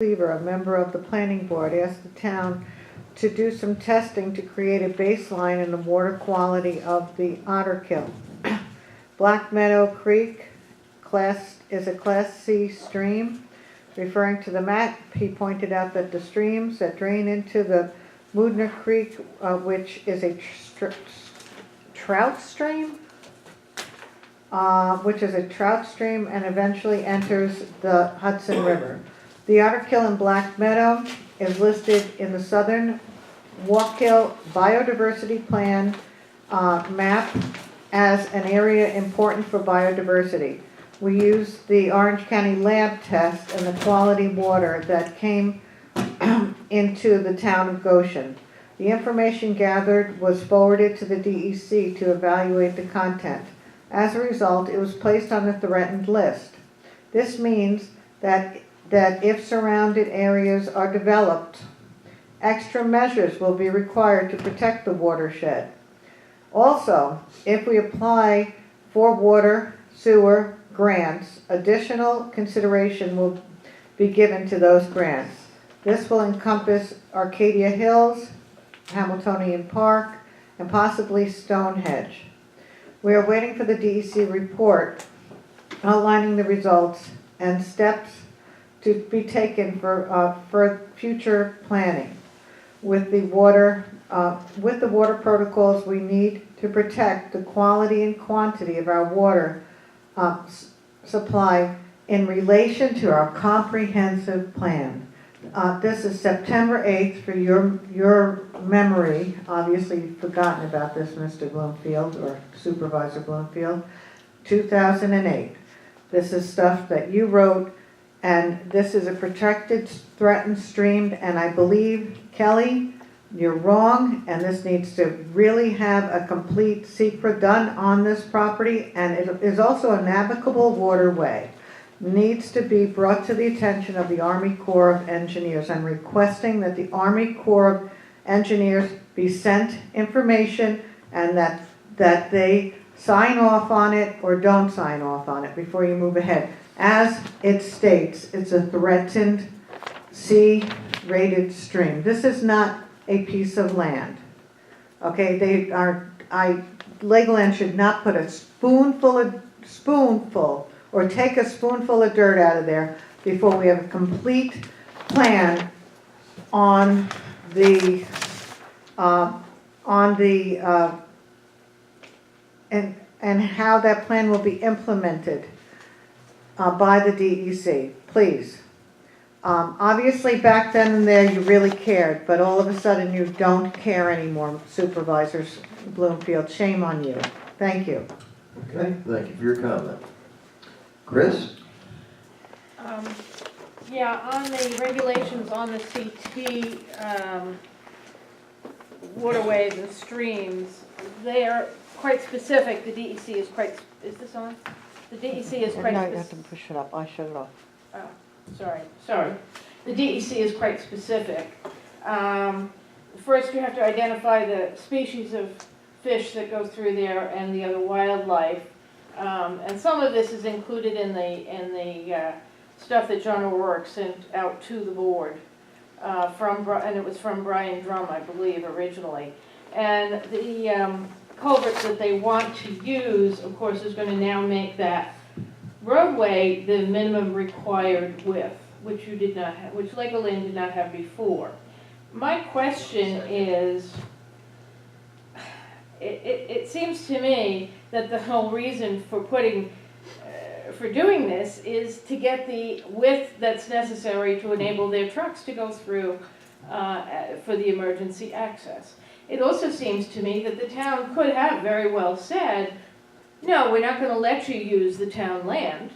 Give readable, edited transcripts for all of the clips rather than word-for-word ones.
Cleaver, a member of the planning board, asked the town to do some testing to create a baseline in the water quality of the Otterkill. Black Meadow Creek is a Class C stream. Referring to the map, he pointed out that the streams that drain into the Moodner Creek, which is a trout stream, and eventually enters the Hudson River. The Otterkill in Black Meadow is listed in the Southern Wallkill Biodiversity Plan map as an area important for biodiversity. We used the Orange County lab test and the quality water that came into the town of Goshen. The information gathered was forwarded to the DEC to evaluate the content. As a result, it was placed on the threatened list. This means that if surrounded areas are developed, extra measures will be required to protect the watershed. Also, if we apply for water, sewer grants, additional consideration will be given to those grants. This will encompass Arcadia Hills, Hamiltonian Park, and possibly Stonehenge. We are waiting for the DEC report outlining the results and steps to be taken for future planning. With the water protocols, we need to protect the quality and quantity of our water supply in relation to our comprehensive plan. This is September 8th for your memory. Obviously, you've forgotten about this, Mr. Bloomfield, or Supervisor Bloomfield. 2008. This is stuff that you wrote, and this is a protected, threatened stream, and I believe, Kelly, you're wrong, and this needs to really have a complete secret done on this property, and it is also a navigable waterway. Needs to be brought to the attention of the Army Corps of Engineers. I'm requesting that the Army Corps of Engineers be sent information and that they sign off on it or don't sign off on it before you move ahead. As it states, it's a threatened C-rated stream. This is not a piece of land. Okay, Legoland should not put a spoonful or take a spoonful of dirt out of there before we have a complete plan on the and how that plan will be implemented by the DEC. Please. Obviously back then and there you really cared, but all of a sudden you don't care anymore, Supervisors Bloomfield. Shame on you. Thank you. Okay, thank you for your comment. Chris? Yeah, on the regulations on the CT waterways and streams, they are quite specific. The DEC is quite, is this on? The DEC is quite specific. No, you have to push it up. I shut it off. Oh, sorry. The DEC is quite specific. First you have to identify the species of fish that go through there and the other wildlife. And some of this is included in the stuff that John O'Rourke sent out to the board, and it was from Brian Drum, I believe, originally. And the culverts that they want to use, of course, is going to now make that roadway the minimum required width, which you did not have, which Legoland did not have before. My question is, it seems to me that the whole reason for for doing this is to get the width that's necessary to enable their trucks to go through for the emergency access. It also seems to me that the town could have very well said, no, we're not going to let you use the town land,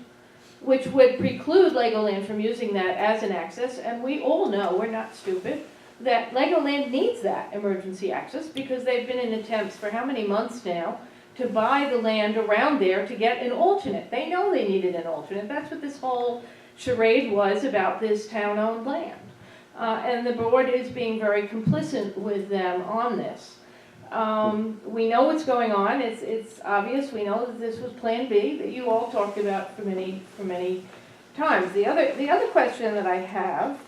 which would preclude Legoland from using that as an access, and we all know, we're not stupid, that Legoland needs that emergency access because they've been in attempts for how many months now to buy the land around there to get an alternate. They know they needed an alternate. That's what this whole charade was about this town-owned land. And the board is being very complicit with them on this. We know what's going on. It's obvious. We know that this was Plan B that you all talked about for many times. The other question that I have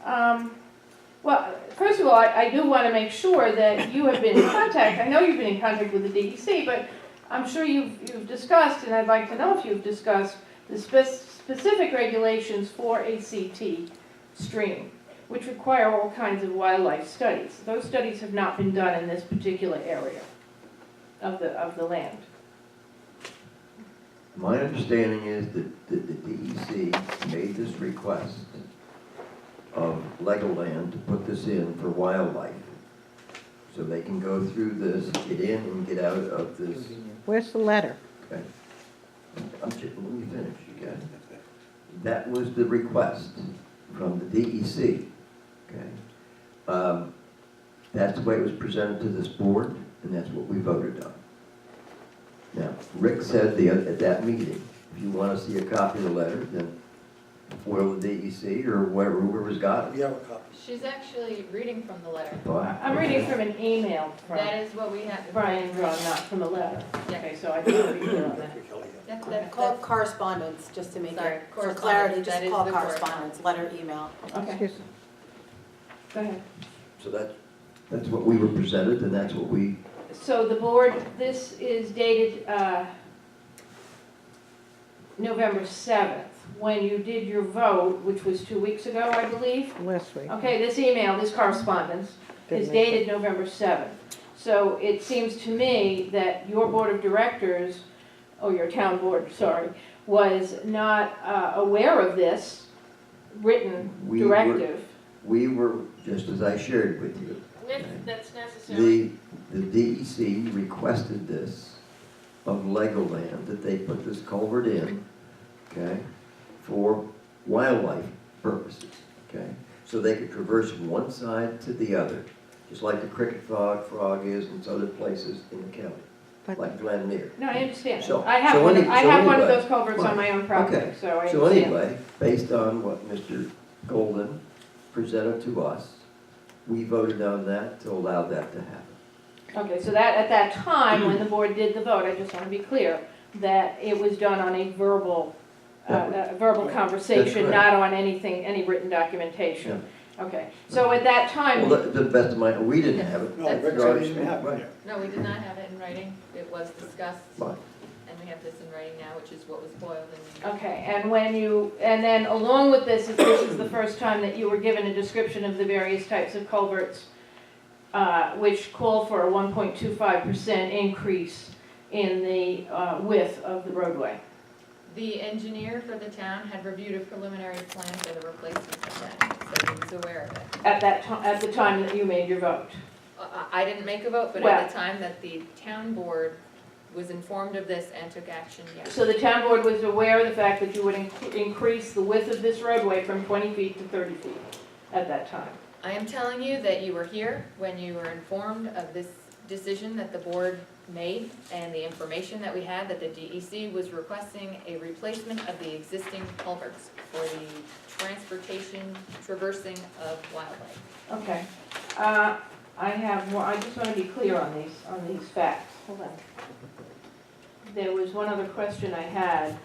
Well, first of all, I do want to make sure that you have been in contact, I know you've been in contact with the DEC, but I'm sure you've discussed, and I'd like to know if you've discussed the specific regulations for a CT stream, which require all kinds of wildlife studies. Those studies have not been done in this particular area of the land. My understanding is that the DEC made this request of Legoland to put this in for wildlife. So they can go through this, get in and get out of this. Where's the letter? Okay. Let me finish, you guys. That was the request from the DEC, okay? That's the way it was presented to this board, and that's what we voted on. Now, Rick said at that meeting, if you want to see a copy of the letter, then foil the DEC or whoever's got it. We have a copy. She's actually reading from the letter. Fine. I'm reading from an email from That is what we have. Brian Draw, not from a letter. Yeah. Okay, so I just want to be clear on that. Call it correspondence, just to make Sorry, it, for clarity, correspondence. just That is call the correspondence, letter, email. Okay, Excuse me. go ahead. So that's what we were presented, and that's what we, So the board, this is dated November 7th, when you did your vote, which was 2 weeks ago, I believe. Last week. Okay, this email, this correspondence is Didn't make dated November 7th. So it seems to me that your board of directors, or your town board, sorry, was not aware of this written We were- directive. we were, just as I shared with you, That's necessary. the DEC requested this of Legoland, that they put this culvert in, okay, for wildlife purposes, okay? So they could traverse from one side to the other, just like the cricket frog is in some other places in the county, But- like Glen Mere. No, I understand. So- I have so one, any- I so have one of anyway, those culverts on my own property, Okay. so I So understand. anyway, based on what Mr. Golden presented to us, we voted on that to allow that to happen. Okay, so that, at that time, when the board did the vote, I just want to be clear, that it was done on a verbal, verbal conversation, correct. not on anything, any written documentation. Okay, so at that time, Well, to the best of my, we didn't have it. No, That's Rick said he didn't have it there. No, we did not have it in writing. It was discussed, Fine. and we have this in writing now, which is what was boiled in. okay, and when you, and then along with this, if this is the first time that you were given a description of the various types of culverts, which call for a 1.25% increase in the width of the roadway. The engineer for the town had reviewed a preliminary plan for the replacement of that, so he was aware of it. At the time that you made your vote. I didn't make a vote, but at the time that the town board was informed of this and took action, yes. So the town board was aware of the fact that you would increase the width of this roadway from 20 feet to 30 feet at that time. I am telling you that you were here when you were informed of this decision that the board made and the information that we had that the DEC was requesting a replacement of the existing culverts for the transportation, traversing of wildlife. Okay. I just want to be clear on these facts. Hold on. There was one other question I had.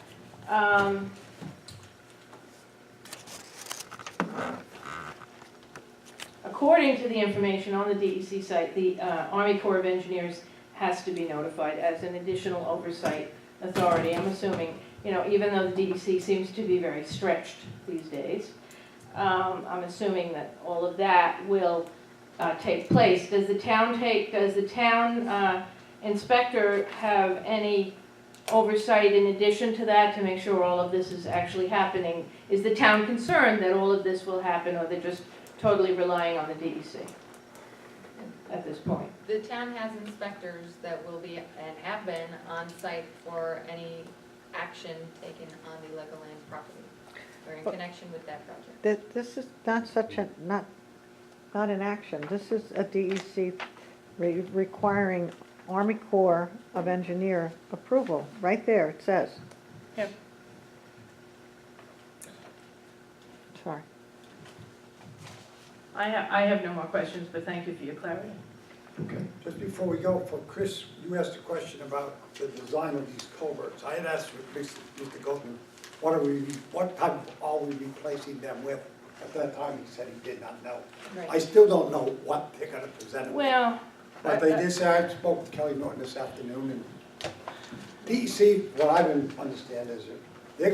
According to the information on the DEC site, the Army Corps of Engineers has to be notified as an additional oversight authority. I'm assuming, even though the DEC seems to be very stretched these days, I'm assuming that all of that will take place. Does the town inspector have any oversight in addition to that to make sure all of this is actually happening? Is the town concerned that all of this will happen, or they're just totally relying on the DEC at this point? The town has inspectors that will be and have been on site for any action taken on the Legoland property or in connection with that project. This is not an action. This is a DEC requiring Army Corps of Engineer approval. Right there, it says. Yep. Sorry. I have no more questions, but thank you for your clarity. Okay. Just before we go, for Chris, you asked a question about the design of these culverts. I had asked Mr. Goldman, what type are we replacing them with? At that time, he said he did not know. I Right. still don't know what they're gonna present. Well, But they did say, I spoke with Kelly Norton this afternoon, and DEC, what I didn't understand is that they're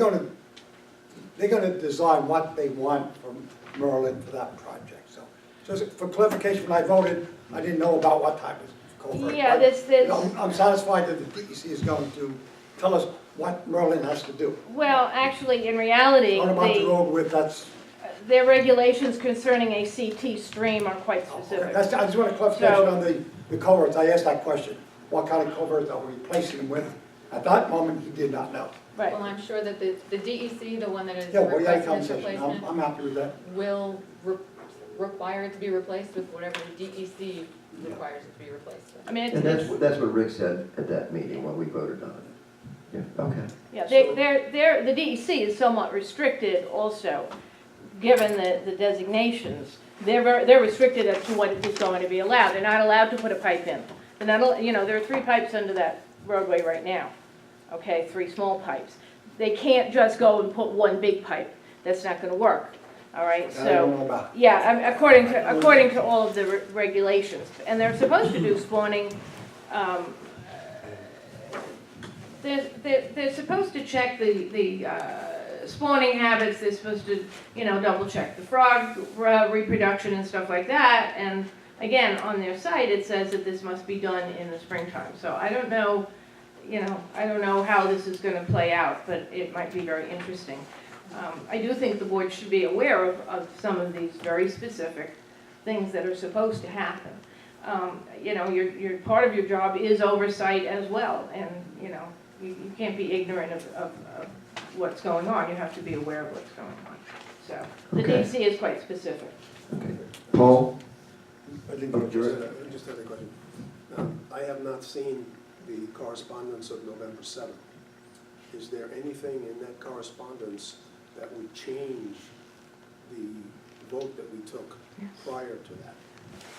gonna design what they want from Merlin for that project, so. Just for clarification, when I voted, I didn't know about what type of culvert. yeah, but, this, I'm satisfied that the DEC is going to tell us what Merlin has to do. well, actually, in reality, What about the the, road with, that's, their regulations concerning a CT stream are quite specific. that's, I just want a clarification on the culverts, I asked that question. What kind of culverts are we replacing them with? At that moment, he did not know. Right, Well, I'm sure that the DEC, the one that is Yeah, well, we had a requesting this conversation, replacement, I'm happy with that. will require it to be replaced with whatever the DEC requires it to be replaced with. I mean, And it's, that's what Rick said at that meeting when we voted on it. Yeah, okay. yeah, the DEC is somewhat restricted also, given the designations. They're restricted as to what is going to be allowed. They're not allowed to put a pipe in. They're not, there are 3 pipes under that roadway right now, okay, 3 small pipes. They can't just go and put 1 big pipe. That's not gonna work, all right? That I don't So, know about. yeah, according to all of the regulations. And they're supposed to do spawning, they're supposed to check the spawning habits. They're supposed to, double check the frog reproduction and stuff like that. And again, on their site, it says that this must be done in the springtime. So I don't know, I don't know how this is gonna play out, but it might be very interesting. I do think the board should be aware of some of these very specific things that are supposed to happen. Your part of your job is oversight as well, and, you can't be ignorant of what's going on. You have to be aware of what's going on. So, the Okay. DC is quite specific. Okay. Paul? I think I just had a question. I have not seen the correspondence of November 7th. Is there anything in that correspondence that would change the vote that we took prior to that?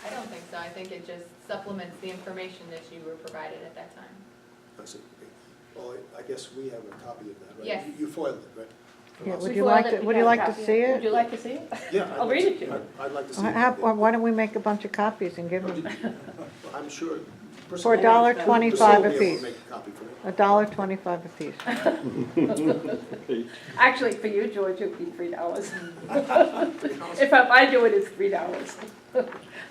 I don't think so. I think it just supplements the information that you were provided at that time. I see. Okay. Well, I guess we have a copy of that, right? Yes. You foiled it, right? Yeah, From would us? you like to, would you like to see Would it? you like to see it? Yeah. I'll read it to you. I'd like to see Why don't we make a bunch of copies and give them I'm sure. for Priscilla $1.25 will a be able to piece? make a copy for me. $1.25 a piece. Actually, for you, George, it would be $3. If I do it, it's $3.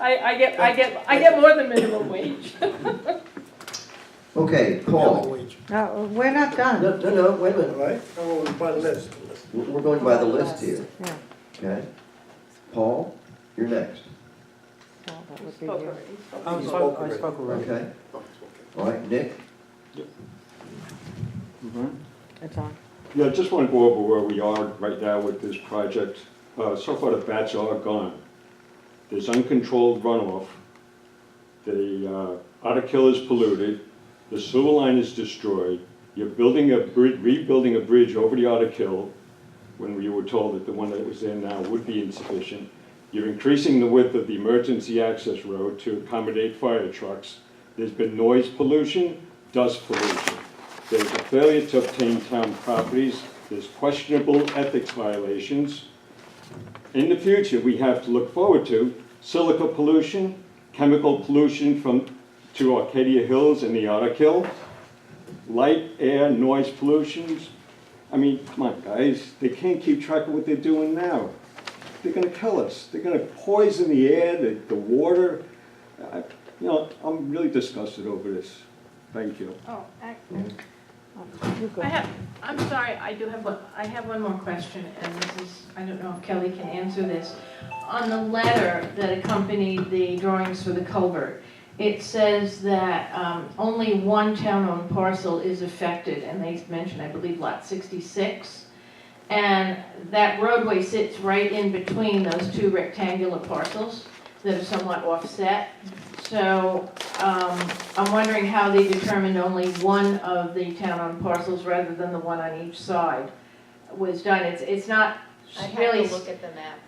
I get more than minimum wage. Okay, Minimum Paul? wage. No, we're not done. No, wait a All minute. right, oh, by the list. We're going by the list here, Yeah, okay? Paul, you're next, well, that would be Spoke you. already, spoke. I spoke already. okay? Oh, okay. All right, Nick? It's on. Yeah, I just want to go over where we are right now with this project. So far, the bats are gone. There's uncontrolled runoff. The Otter Kill is polluted. The sewer line is destroyed. You're building a bridge, rebuilding a bridge over the Otter Kill, when you were told that the one that was there now would be insufficient. You're increasing the width of the emergency access road to accommodate fire trucks. There's been noise pollution, dust pollution. There's a failure to obtain town properties. There's questionable ethics violations. In the future, we have to look forward to silica pollution, chemical pollution to Arcadia Hills and the Otter Kill, light, air, noise pollutions. I mean, come on, guys, they can't keep track of what they're doing now. They're gonna kill us. They're gonna poison the air, the water. I'm really disgusted over this. Thank you. Oh, You go. I'm sorry, I have one more question, and this is, I don't know if Kelly can answer this. On the letter that accompanied the drawings for the culvert, it says that only one town-owned parcel is affected, and they mentioned, I believe, lot 66. And that roadway sits right in between those 2 rectangular parcels that are somewhat offset. So I'm wondering how they determined only one of the town-owned parcels rather than the one on each side was done. It's not I'd really. have to look at the map.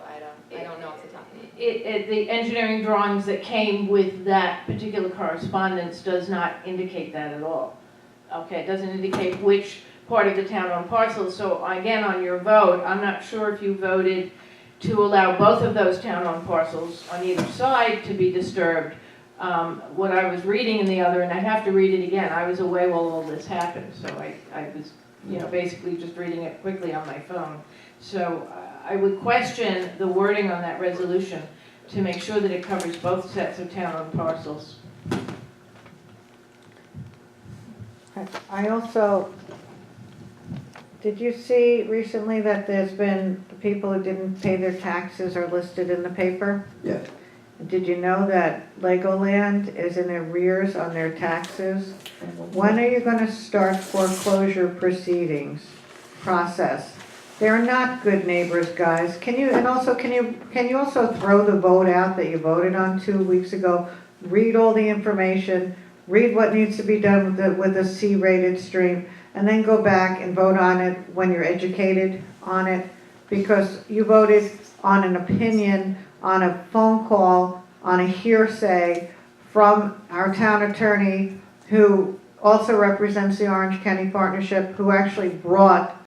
I don't know off the top of my head. The engineering drawings that came with that particular correspondence does not indicate that at all. Okay, it doesn't indicate which part of the town-owned parcel. So again, on your vote, I'm not sure if you voted to allow both of those town-owned parcels on either side to be disturbed. What I was reading in the other, and I have to read it again, I was away while all this happened, so I was, basically just reading it quickly on my phone. So I would question the wording on that resolution to make sure that it covers both sets of town-owned parcels. I also, did you see recently that there's been, the people who didn't pay their taxes are listed in the paper? Yeah. Did you know that Legoland is in arrears on their taxes? When are you gonna start foreclosure proceedings process? They're not good neighbors, guys. Can you also throw the vote out that you voted on 2 weeks ago? Read all the information, read what needs to be done with a C-rated stream, and then go back and vote on it when you're educated on it, because you voted on an opinion, on a phone call, on a hearsay from our town attorney, who also represents the Orange County Partnership, who actually brought